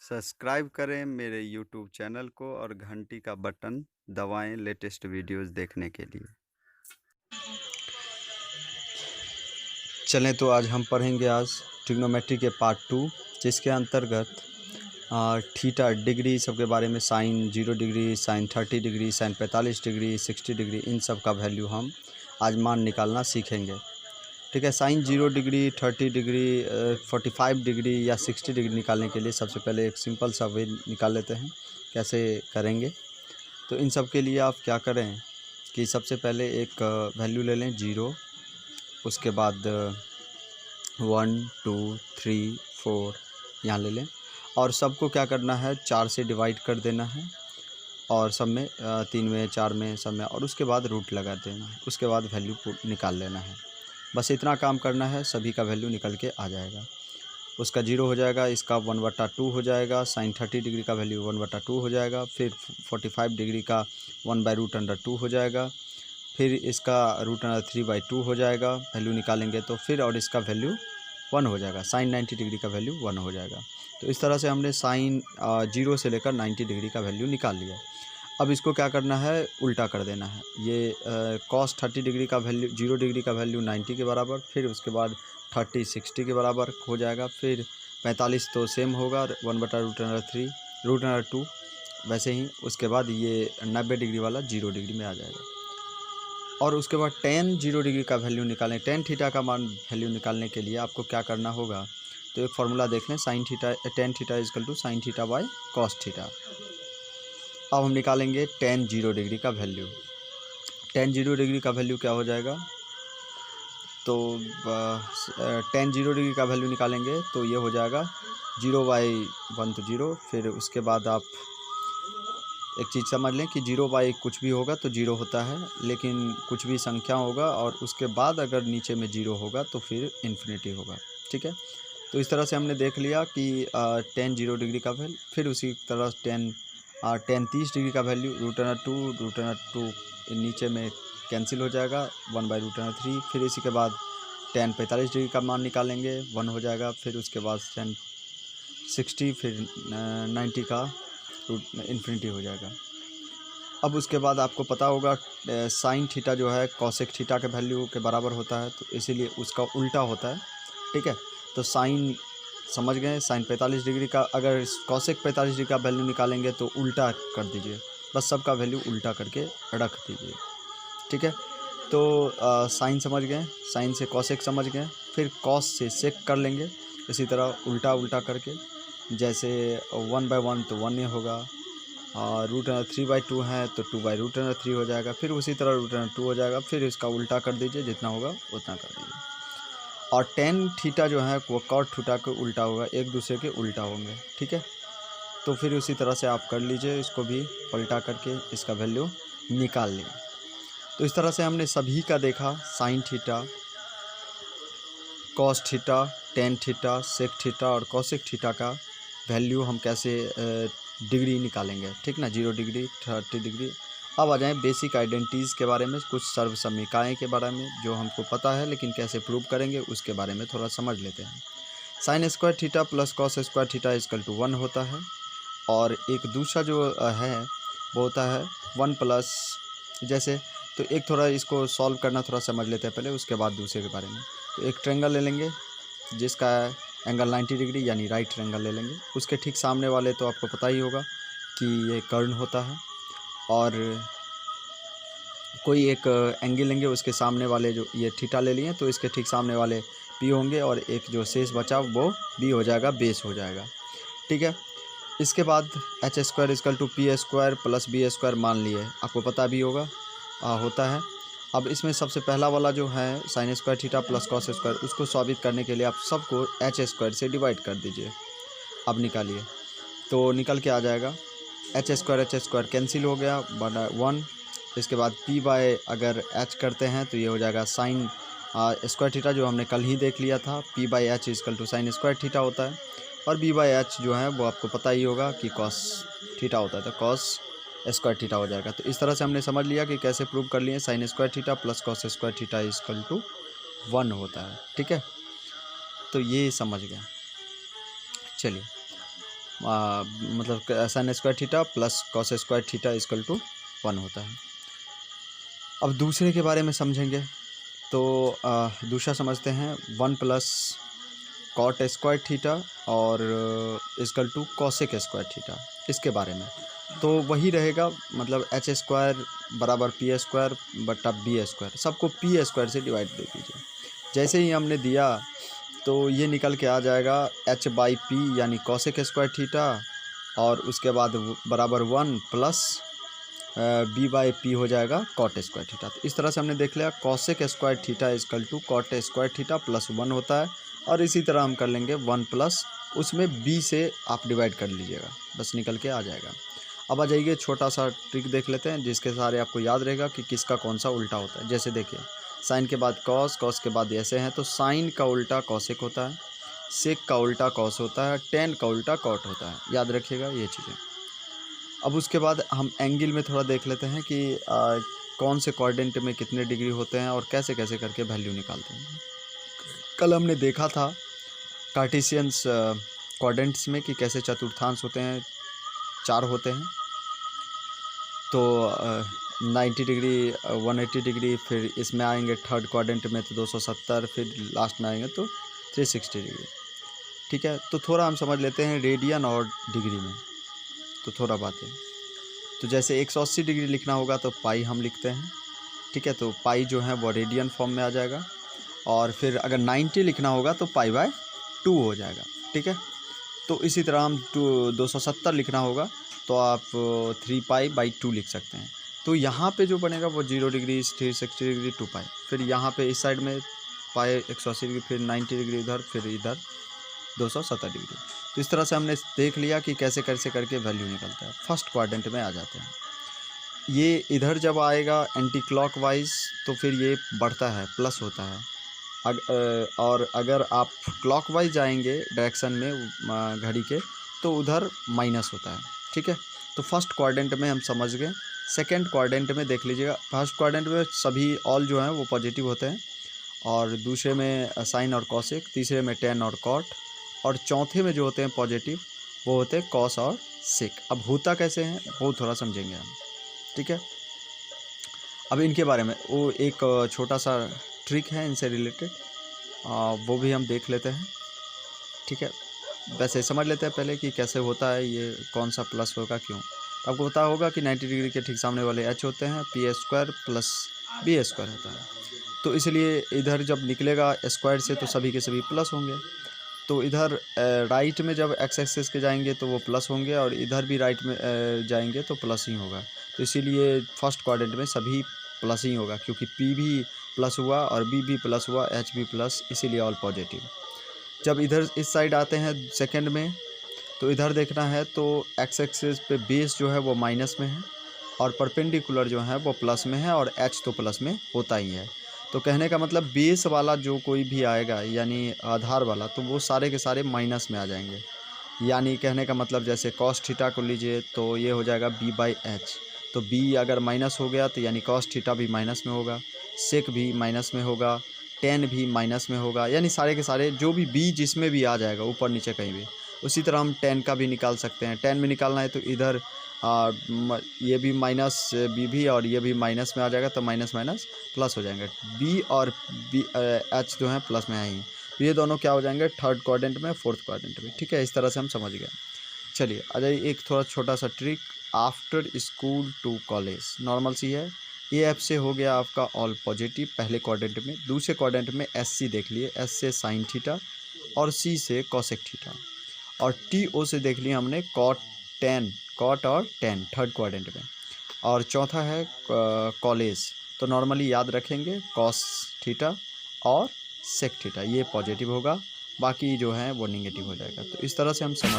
Subscribe करें मेरे YouTube channel को और घंटी का बटन दबाएं लेटेस्ट वीडियोस देखने के लिए। चलें तो आज हम पढ़ेंगे ट्रिग्नोमेट्री के पार्ट 2, जिसके अंतर्गत थीटा डिग्री सब के बारे में, sine 0 degree, sine 30 degree, sine 45 degree, 60 degree, इन सब का वैल्यू हम आज मान निकालना सीखेंगे। ठीक है। साइन 0 डिग्री, 30 डिग्री, 45 डिग्री या 60 डिग्री निकालने के लिए सबसे पहले एक सिंपल सा वे निकाल लेते हैं। कैसे करेंगे? तो इन सब के लिए आप क्या करें कि सबसे पहले एक वैल्यू ले लें 0, उसके बाद 1 2 3 4 यहाँ ले लें और सबको क्या करना है 4 से डिवाइड कर देना है और सब में 3 में 4 में सब में, और उसके बाद रूट लगा देना है। उसके बाद वैल्यू निकाल लेना है। बस इतना काम करना है, सभी का वैल्यू निकल के आ जाएगा। उसका 0 हो जाएगा, इसका 1/2 हो जाएगा, साइन 30 डिग्री का वैल्यू 1/2 हो जाएगा, फिर 45 डिग्री का 1/√2 हो जाएगा, फिर इसका √3/2 हो जाएगा वैल्यू निकालेंगे तो फिर, और इसका वैल्यू 1 हो जाएगा। साइन 90 डिग्री का वैल्यू 1 हो जाएगा। तो इस तरह से हमने साइन 0 से लेकर 90 डिग्री का वैल्यू निकाल लिया। अब इसको क्या करना है, उल्टा कर देना है। ये कॉस 30 डिग्री का वैल्यू 0 डिग्री का वैल्यू 90 के बराबर, फिर उसके बाद 30 60 के बराबर हो जाएगा, फिर 45 तो सेम होगा 1/√2। वैसे ही उसके बाद ये 90 डिग्री वाला 0 डिग्री में आ जाएगा। और उसके बाद tan 0 डिग्री का वैल्यू निकालें। tan थीटा का मान वैल्यू निकालने के लिए आपको क्या करना होगा, तो एक फार्मूला देख लें, tan theta equal to sine theta by cos theta. अब हम निकालेंगे tan 0 डिग्री का वैल्यू। tan 0 डिग्री का वैल्यू क्या हो जाएगा, तो tan 0 डिग्री का वैल्यू निकालेंगे तो ये हो जाएगा 0/1 तो 0। फिर उसके बाद आप एक चीज़ समझ लें कि 0/1 कुछ भी होगा तो 0 होता है, लेकिन कुछ भी संख्या होगा और उसके बाद अगर नीचे में 0 होगा तो फिर इन्फिनिटी होगा। ठीक है। तो इस तरह से हमने देख लिया कि tan 0 डिग्री का वैल्यू, फिर उसी तरह tan 30 डिग्री का वैल्यू √2 नीचे में कैंसिल हो जाएगा 1/√3। फिर इसी के बाद tan 45 डिग्री का मान निकालेंगे 1 हो जाएगा, फिर उसके बाद tan 60, फिर 90 का इन्फिनिटी हो जाएगा। अब उसके बाद आपको पता होगा साइन थीटा जो है कॉसेक थीटा के वैल्यू के बराबर होता है, तो इसीलिए उसका उल्टा होता है। ठीक है। तो साइन समझ गए, साइन 45 डिग्री का, अगर कॉसेक 45 डिग्री का वैल्यू निकालेंगे तो उल्टा कर दीजिए, बस सबका वैल्यू उल्टा करके रख दीजिए। ठीक है। तो साइन समझ गए, साइन से कॉसेक समझ गए, फिर कॉस से सेक कर लेंगे इसी तरह उल्टा उल्टा करके। जैसे 1/1 तो 1 ही होगा, और √3/2 है तो 2/√3 हो जाएगा, फिर उसी तरह √2 हो जाएगा, फिर इसका उल्टा कर दीजिए, जितना होगा उतना कर दीजिए। और tan थीटा जो है वो कॉट थीटा के उल्टा होगा, एक दूसरे के उल्टा होंगे। ठीक है। तो फिर उसी तरह से आप कर लीजिए, इसको भी पलटा करके इसका वैल्यू निकाल लें। तो इस तरह से हमने सभी का देखा, sine theta, cos theta, tan theta, sec theta और कॉसेक थीटा का वैल्यू हम कैसे डिग्री निकालेंगे। ठीक ना, 0 डिग्री, 30 डिग्री। अब आ जाएं बेसिक आइडेंटिटीज़ के बारे में, कुछ सर्वसमीकाएँ के बारे में जो हमको पता है, लेकिन कैसे प्रूव करेंगे उसके बारे में थोड़ा समझ लेते हैं। Sine square theta plus cos square theta equal to 1 होता है, और एक दूसरा जो है वो होता है 1 प्लस, जैसे, तो एक थोड़ा इसको सॉल्व करना थोड़ा समझ लेते हैं पहले, उसके बाद दूसरे के बारे में। तो एक ट्रायंगल ले लेंगे जिसका एंगल 90 डिग्री यानी राइट ट्रायंगल ले लेंगे। उसके ठीक सामने वाले तो आपको पता ही होगा कि ये कर्ण होता है, और कोई एक एंगल लेंगे, उसके सामने वाले जो ये थीटा ले लिए तो इसके ठीक सामने वाले पी होंगे, और एक जो शेष बचा वो बी हो जाएगा, बेस हो जाएगा। ठीक है। इसके बाद h² is equal to p² plus b² मान लिए, आपको पता भी होगा होता है। अब इसमें सबसे पहला वाला जो है sign square theta plus cos square, उसको साबित करने के लिए आप सबको h² से डिवाइड कर दीजिए। अब निकालिए तो निकल के आ जाएगा h² कैंसिल हो गया, बटा 1। इसके बाद p/ अगर h करते हैं तो ये हो जाएगा साइन स्क्वायर थीटा, जो हमने कल ही देख लिया था, p/h equal to sine square theta होता है, और b/h जो है वो आपको पता ही होगा कि कॉस थीटा होता है, तो कॉस स्क्वायर थीटा हो जाएगा। तो इस तरह से हमने समझ लिया कि कैसे प्रूव कर लिए, sine square theta plus cos square theta equal to 1 होता है। ठीक है। तो ये समझ गया। चलिए मतलब sine square theta plus cos square theta equal to 1 होता है। अब दूसरे के बारे में समझेंगे तो दूसरा समझते हैं 1 प्लस कॉट स्क्वायर थीटा और equal to cosec square theta, इसके बारे में तो वही रहेगा, मतलब एच स्क्वायर बराबर पी स्क्वायर बटा बी स्क्वायर, सबको पी स्क्वायर से डिवाइड दे दीजिए। जैसे ही हमने दिया तो ये निकल के आ जाएगा एच बाई पी यानी कॉसेक स्क्वायर थीटा और उसके बाद बराबर 1 प्लस बी बाई पी हो जाएगा कॉट स्क्वायर थीटा। तो इस तरह से हमने देख लिया cosec square theta equal to cot square theta plus 1 होता है। और इसी तरह हम कर लेंगे 1 प्लस उसमें बी से आप डिवाइड कर लीजिएगा, बस निकल के आ जाएगा। अब आ जाइए छोटा सा ट्रिक देख लेते हैं जिसके सारे आपको याद रहेगा कि किसका कौन सा उल्टा होता है। जैसे देखिए साइन के बाद कॉस, कॉस के बाद ऐसे हैं तो साइन का उल्टा कॉसेक होता है, सेक का उल्टा कॉस होता है, टेन का उल्टा कॉट होता है, याद रखिएगा ये चीज़ें। अब उसके बाद हम एंगल में थोड़ा देख लेते हैं कि कौन से क्वाड्रेंट में कितने डिग्री होते हैं और कैसे कैसे करके वैल्यू निकालते हैं। कल हमने देखा था कार्टेशियंस क्वाड्रेंट्स में कि कैसे चतुर्थांश होते हैं, 4 होते हैं, तो 90 डिग्री 180 डिग्री, फिर इसमें आएंगे थर्ड क्वाड्रेंट में तो 270, फिर लास्ट में आएंगे तो 360 डिग्री। ठीक है, तो थोड़ा हम समझ लेते हैं रेडियन और डिग्री में, तो थोड़ा बात है। तो जैसे 180 डिग्री लिखना होगा तो पाई हम लिखते हैं, ठीक है, तो पाई जो है वो रेडियन फॉर्म में आ जाएगा। और फिर अगर 90 लिखना होगा तो पाई बाय 2 हो जाएगा। ठीक है, तो इसी तरह हम 270 लिखना होगा तो आप 3 पाई बाई 2 लिख सकते हैं। तो यहाँ पे जो बनेगा वो 0 डिग्री 360 डिग्री 2 पाई, फिर यहाँ पे इस साइड में पाई 180 डिग्री, फिर 90 डिग्री इधर, फिर इधर 270 डिग्री। तो इस तरह से हमने देख लिया कि कैसे कैसे करके वैल्यू निकलता है। फर्स्ट क्वाड्रेंट में आ जाते हैं। ये इधर जब आएगा एंटी क्लॉकवाइज तो फिर ये बढ़ता है, प्लस होता है। और अगर आप क्लॉकवाइज जाएंगे डायरेक्शन में घड़ी के तो उधर माइनस होता है। ठीक है, तो फर्स्ट क्वाड्रेंट में हम समझ गए। सेकंड क्वाड्रेंट में देख लीजिएगा, फर्स्ट क्वाड्रेंट में सभी ऑल जो हैं वो पॉजिटिव होते हैं, और दूसरे में साइन और कॉसेक, तीसरे में टेन और कॉट, और चौथे में जो होते हैं पॉजिटिव वो होते हैं कॉस और सेक। अब होता कैसे हैं वो थोड़ा समझेंगे हम। ठीक है, अब इनके बारे में वो एक छोटा सा ट्रिक है इनसे रिलेटेड, वो भी हम देख लेते हैं। ठीक है, वैसे समझ लेते हैं पहले कि कैसे होता है, ये कौन सा प्लस होगा क्यों। आपको पता होगा कि 90 डिग्री के ठीक सामने वाले एच होते हैं, P square plus B square होता है, तो इसलिए इधर जब निकलेगा स्क्वायर से तो सभी के सभी प्लस होंगे। तो इधर राइट में जब एक्स एक्सिस के जाएंगे तो वो प्लस होंगे, और इधर भी राइट में जाएंगे तो प्लस ही होगा। तो इसीलिए फर्स्ट क्वाड्रेंट में सभी प्लस ही होगा, क्योंकि पी भी प्लस हुआ और बी भी प्लस हुआ, एच भी प्लस, इसीलिए ऑल पॉजिटिव। जब इधर इस साइड आते हैं सेकंड में, तो इधर देखना है तो एक्स एक्सिस पे बेस जो है वो माइनस में है और परपेंडिकुलर जो है वो प्लस में है, और एच तो प्लस में होता ही है। तो कहने का मतलब बेस वाला जो कोई भी आएगा यानी आधार वाला, तो वो सारे के सारे माइनस में आ जाएंगे। यानी कहने का मतलब जैसे कॉस थीटा को लीजिए तो ये हो जाएगा बी बाई एच, तो बी अगर माइनस हो गया तो यानी कॉस थीटा भी माइनस में होगा, सेक भी माइनस में होगा, टेन भी माइनस में होगा, यानी सारे के सारे जो भी बी जिसमें भी आ जाएगा ऊपर नीचे कहीं भी। उसी तरह हम टेन का भी निकाल सकते हैं। टेन में निकालना है तो इधर ये भी माइनस बी भी और ये भी माइनस में आ जाएगा, तो माइनस माइनस प्लस हो जाएंगे। बी और बी एच जो है प्लस में आएंगे, तो ये दोनों क्या हो जाएंगे थर्ड क्वाड्रेंट में, फोर्थ क्वाड्रेंट में। ठीक है, इस तरह से हम समझ गए। चलिए आ जाइए एक थोड़ा छोटा सा trick, after school to college, normal सी है। ए एफ से हो गया आपका ऑल पॉजिटिव पहले क्वाड्रेंट में। दूसरे क्वाड्रेंट में एस सी देख लिए, एस से साइन थीटा और सी से कॉसेक थीटा, और टी ओ से देख लिया हमने कॉट टेन, कॉट और टेन थर्ड क्वाड्रेंट में। और चौथा है कॉलेज, तो नॉर्मली याद रखेंगे कॉस थीटा और सेक थीटा, ये पॉजिटिव होगा, बाकी जो है वो नेगेटिव हो जाएगा। तो इस तरह से हम समझ